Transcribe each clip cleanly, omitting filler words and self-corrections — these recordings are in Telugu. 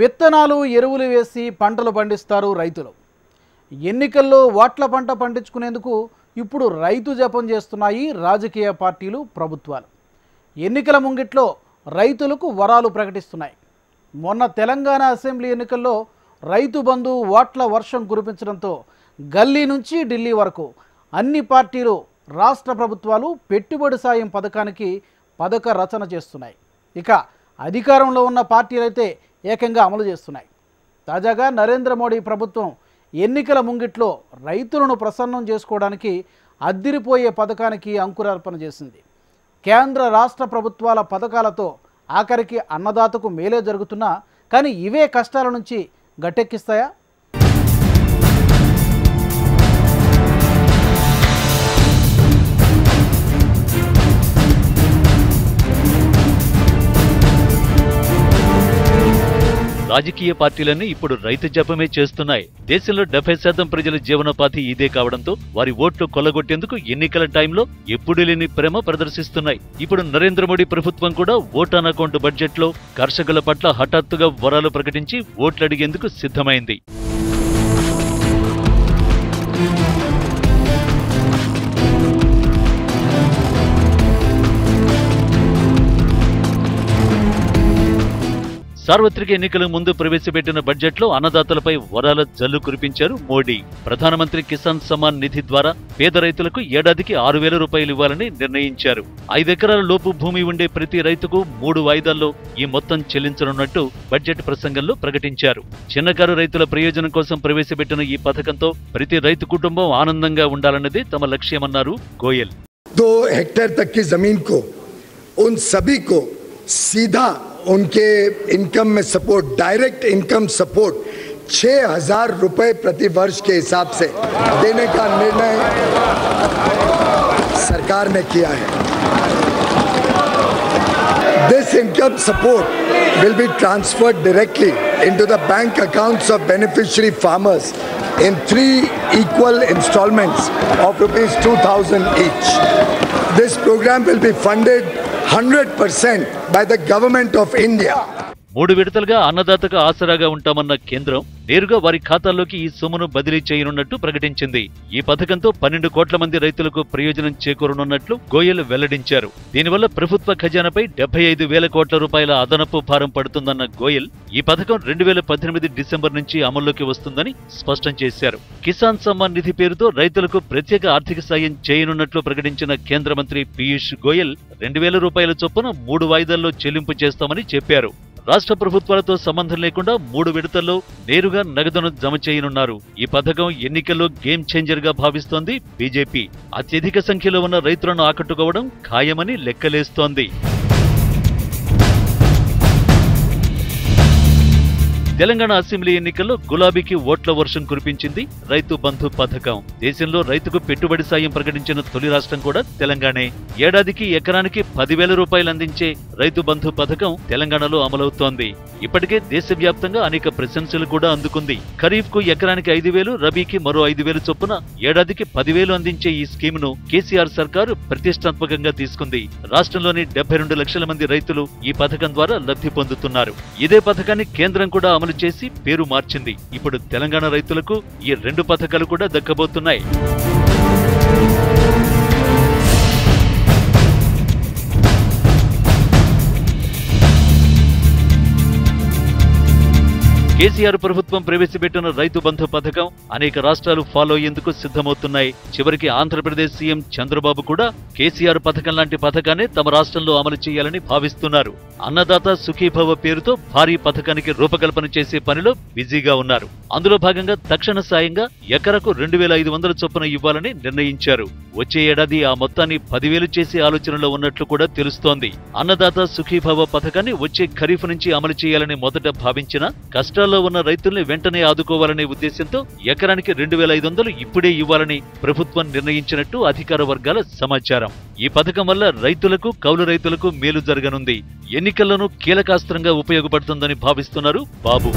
విత్తనాలు ఎరువులు వేసి పంటలు పండిస్తారు రైతులు. ఎన్నికల్లో ఓట్ల పంట పండించుకునేందుకు ఇప్పుడు రైతు జపం చేస్తున్నాయి రాజకీయ పార్టీలు, ప్రభుత్వాలు. ఎన్నికల ముంగిట్లో రైతులకు వరాలు ప్రకటిస్తున్నాయి. మొన్న తెలంగాణ అసెంబ్లీ ఎన్నికల్లో రైతు బంధు ఓట్ల వర్షం కురిపించడంతో గల్లీ నుంచి ఢిల్లీ వరకు అన్ని పార్టీలు, రాష్ట్ర ప్రభుత్వాలు పెట్టుబడి సాయం పథకానికి పథక రచన చేస్తున్నాయి. ఇక అధికారంలో ఉన్న పార్టీలైతే ఏకంగా అమలు చేస్తున్నాయి. తాజాగా నరేంద్ర మోడీ ప్రభుత్వం ఎన్నికల ముంగిట్లో రైతులను ప్రసన్నం చేసుకోవడానికి అద్దిరిపోయే పథకానికి అంకురార్పణ చేసింది. కేంద్ర రాష్ట్ర ప్రభుత్వాల పథకాలతో ఆఖరికి అన్నదాతకు మేలే జరుగుతున్నా కానీ ఇవే కష్టాల నుంచి గట్టెక్కిస్తాయా? రాజకీయ పార్టీలన్నీ ఇప్పుడు రైతు జపమే చేస్తున్నాయి. దేశంలో 70% ప్రజల జీవనోపాధి ఇదే కావడంతో వారి ఓట్లు కొల్లగొట్టేందుకు ఎన్నికల టైంలో ఎప్పుడూ లేని ప్రేమ ప్రదర్శిస్తున్నాయి. ఇప్పుడు నరేంద్ర మోడీ ప్రభుత్వం కూడా ఓట్ ఆన్ అకౌంట్ బడ్జెట్లో కర్షకుల పట్ల హఠాత్తుగా వరాలు ప్రకటించి ఓట్లు అడిగేందుకు సిద్ధమైంది. సార్వత్రిక ఎన్నికల ముందు ప్రవేశపెట్టిన బడ్జెట్లో అన్నదాతలపై వరాల జల్లు కురిపించారు మోడీ. ప్రధానమంత్రి కిసాన్ సమ్మాన్ నిధి ద్వారా పేద రైతులకు ఏడాదికి 6,000 రూపాయలు ఇవ్వాలని నిర్ణయించారు. 5 ఎకరాల లోపు భూమి ఉండే ప్రతి రైతుకు 3 వాయిదాల్లో ఈ మొత్తం చెల్లించనున్నట్టు బడ్జెట్ ప్రసంగంలో ప్రకటించారు. చిన్నకారు రైతుల ప్రయోజనం కోసం ప్రవేశపెట్టిన ఈ పథకంతో ప్రతి రైతు కుటుంబం ఆనందంగా ఉండాలన్నదే తమ లక్ష్యమన్నారు గోయల్. 2 हेक्टेयर तक की जमीन को उन सभी को सीधा उनके इनकम में सपोर्ट, डायरेक्ट इनकम सपोर्ट 6,000 रुपए प्रति वर्ष के हिसाब से देने का निर्णय सरकार ने किया है. This income support will be transferred directly into the bank accounts of beneficiary farmers in 3 equal installments of rupees 2,000 each. This program will be funded 100% by the government of India. 3 విడతలుగా అన్నదాతకు ఆసరాగా ఉంటామన్న కేంద్రం నేరుగా వారి ఖాతాల్లోకి ఈ సొమ్మును బదిలీ చేయనున్నట్టు ప్రకటించింది. ఈ పథకంతో 12 కోట్ల మంది రైతులకు ప్రయోజనం చేకూరనున్నట్లు గోయల్ వెల్లడించారు. దీనివల్ల ప్రభుత్వ ఖజానాపై 75,000 కోట్ల రూపాయల అదనపు భారం పడుతుందన్న గోయల్ ఈ పథకం 2018 డిసెంబర్ నుంచి అమల్లోకి వస్తుందని స్పష్టం చేశారు. కిసాన్ సమ్మాన్ నిధి పేరుతో రైతులకు ప్రత్యేక ఆర్థిక సాయం చేయనున్నట్లు ప్రకటించిన కేంద్ర మంత్రి పీయూష్ గోయల్ 2,000 రూపాయల చొప్పున 3 వాయిదాల్లో చెల్లింపు చేస్తామని చెప్పారు. రాష్ట్ర ప్రభుత్వాలతో సంబంధం లేకుండా 3 విడతల్లో నేరుగా నగదును జమ చేయనున్నారు. ఈ పథకం ఎన్నికల్లో గేమ్ చేంజర్ గా భావిస్తోంది బీజేపీ. అత్యధిక సంఖ్యలో ఉన్న రైతులను ఆకట్టుకోవడం ఖాయమని లెక్కలేస్తోంది. తెలంగాణ అసెంబ్లీ ఎన్నికల్లో గులాబీకి ఓట్ల వర్షం కురిపించింది రైతు బంధు పథకం. దేశంలో రైతుకు పెట్టుబడి సాయం ప్రకటించిన తొలి రాష్ట్రం కూడా తెలంగాణే. ఏడాదికి ఎకరానికి 10,000 రూపాయలు అందించే రైతు బంధు పథకం తెలంగాణలో అమలవుతోంది. ఇప్పటికే దేశవ్యాప్తంగా అనేక ప్రశంసలు కూడా అందుకుంది. ఖరీఫ్ కు ఎకరానికి 5,000, రబీకి మరో 5,000 చొప్పున ఏడాదికి 10,000 అందించే ఈ స్కీమ్ను కేసీఆర్ సర్కారు ప్రతిష్టాత్మకంగా తీసుకుంది. రాష్ట్రంలోని 72 లక్షల మంది రైతులు ఈ పథకం ద్వారా లబ్ధి పొందుతున్నారు. ఇదే పథకాన్ని కేంద్రం కూడా అమలు చేసి పేరు మార్చింది. ఇప్పుడు తెలంగాణ రైతులకు ఈ 2 పథకాలు కూడా దక్కబోతున్నాయి. కేసీఆర్ ప్రభుత్వం ప్రవేశపెట్టిన రైతు బంధు పథకం అనేక రాష్ట్రాలు ఫాలో అయ్యేందుకు సిద్ధమవుతున్నాయి. చివరికి ఆంధ్రప్రదేశ్ సీఎం చంద్రబాబు కూడా కేసీఆర్ పథకం లాంటి పథకాన్ని తమ రాష్ట్రంలో అమలు చేయాలని భావిస్తున్నారు. అన్నదాత సుఖీభవ పేరుతో భారీ పథకానికి రూపకల్పన చేసే పనిలో బిజీగా ఉన్నారు. అందులో భాగంగా తక్షణ సాయంగా ఎకరకు 2,500 చొప్పున ఇవ్వాలని నిర్ణయించారు. వచ్చే ఏడాది ఆ మొత్తాన్ని 10,000 చేసే ఆలోచనలో ఉన్నట్లు కూడా తెలుస్తోంది. అన్నదాత సుఖీభవ పథకాన్ని వచ్చే ఖరీఫ్ నుంచి అమలు చేయాలని మొదట భావించిన కష్టాల్లో ఉన్న రైతుల్ని వెంటనే ఆదుకోవాలనే ఉద్దేశంతో ఎకరానికి 2,500 ఇప్పుడే ఇవ్వాలని ప్రభుత్వం నిర్ణయించినట్టు అధికార వర్గాల సమాచారం. ఈ పథకం వల్ల రైతులకు, కౌలు రైతులకు మేలు జరగనుంది. ఎన్నికల్లోనూ కీలకాస్త్రంగా ఉపయోగపడుతుందని భావిస్తున్నారు బాబు.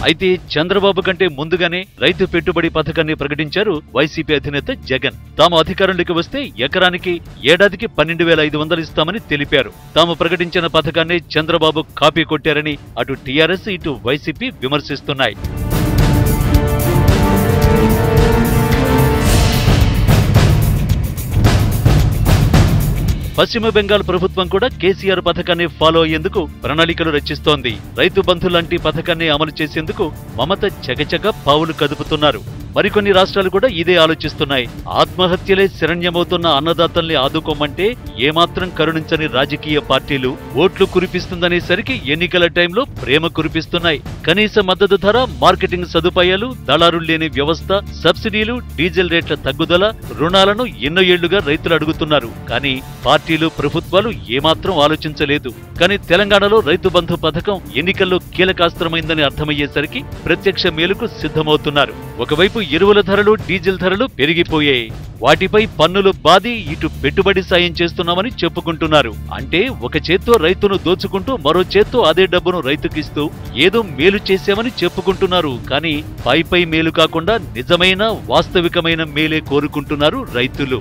అయితే చంద్రబాబు కంటే ముందుగానే రైతు పెట్టుబడి పథకాన్ని ప్రకటించారు వైసీపీ అధినేత జగన్. తాము అధికారంలోకి వస్తే ఎకరానికి ఏడాదికి 12,500 ఇస్తామని తెలిపారు. తాము ప్రకటించిన పథకాన్ని చంద్రబాబు కాపీ కొట్టారని అటు టీఆర్ఎస్ ఇటు వైసీపీ విమర్శిస్తున్నాయి. పశ్చిమ బెంగాల్ ప్రభుత్వం కూడా కేసీఆర్ పథకాన్ని ఫాలో అయ్యేందుకు ప్రణాళికలు రచిస్తోంది. రైతు బంధు లాంటి పథకాన్ని అమలు చేసేందుకు మమత చకచక పావులు కదుపుతున్నారు. మరికొన్ని రాష్ట్రాలు కూడా ఇదే ఆలోచిస్తున్నాయి. ఆత్మహత్యలే శరణ్యమవుతున్న అన్నదాతల్ని ఆదుకోమంటే ఏమాత్రం కరుణించని రాజకీయ పార్టీలు ఓట్లు కురిపిస్తుందనేసరికి ఎన్నికల టైంలో ప్రేమ కురిపిస్తున్నాయి. కనీస మద్దతు ధర, మార్కెటింగ్ సదుపాయాలు, దళారులు లేని వ్యవస్థ, సబ్సిడీలు, డీజిల్ రేట్ల తగ్గుదల, రుణాలను ఎన్నో ఏళ్లుగా రైతులు అడుగుతున్నారు. కానీ పార్టీలు, ప్రభుత్వాలు ఏమాత్రం ఆలోచించలేదు. కానీ తెలంగాణలో రైతు బంధు పథకం ఎన్నికల్లో కీలకాస్త్రమైందని అర్థమయ్యేసరికి ప్రత్యక్ష మేలుకు సిద్ధమవుతున్నారు. ఒకవైపు ఎరువుల ధరలు, డీజిల్ ధరలు పెరిగిపోయాయి. వాటిపై పన్నులు బాది ఇటు పెట్టుబడి సాయం చేస్తున్నామని చెప్పుకుంటున్నారు. అంటే ఒక చేత్తో రైతును దోచుకుంటూ మరో చేత్తో అదే డబ్బును రైతుకిస్తూ ఏదో మేలు చేశామని చెప్పుకుంటున్నారు. కానీ పై మేలు కాకుండా నిజమైన వాస్తవికమైన మేలే కోరుకుంటున్నారు రైతులు.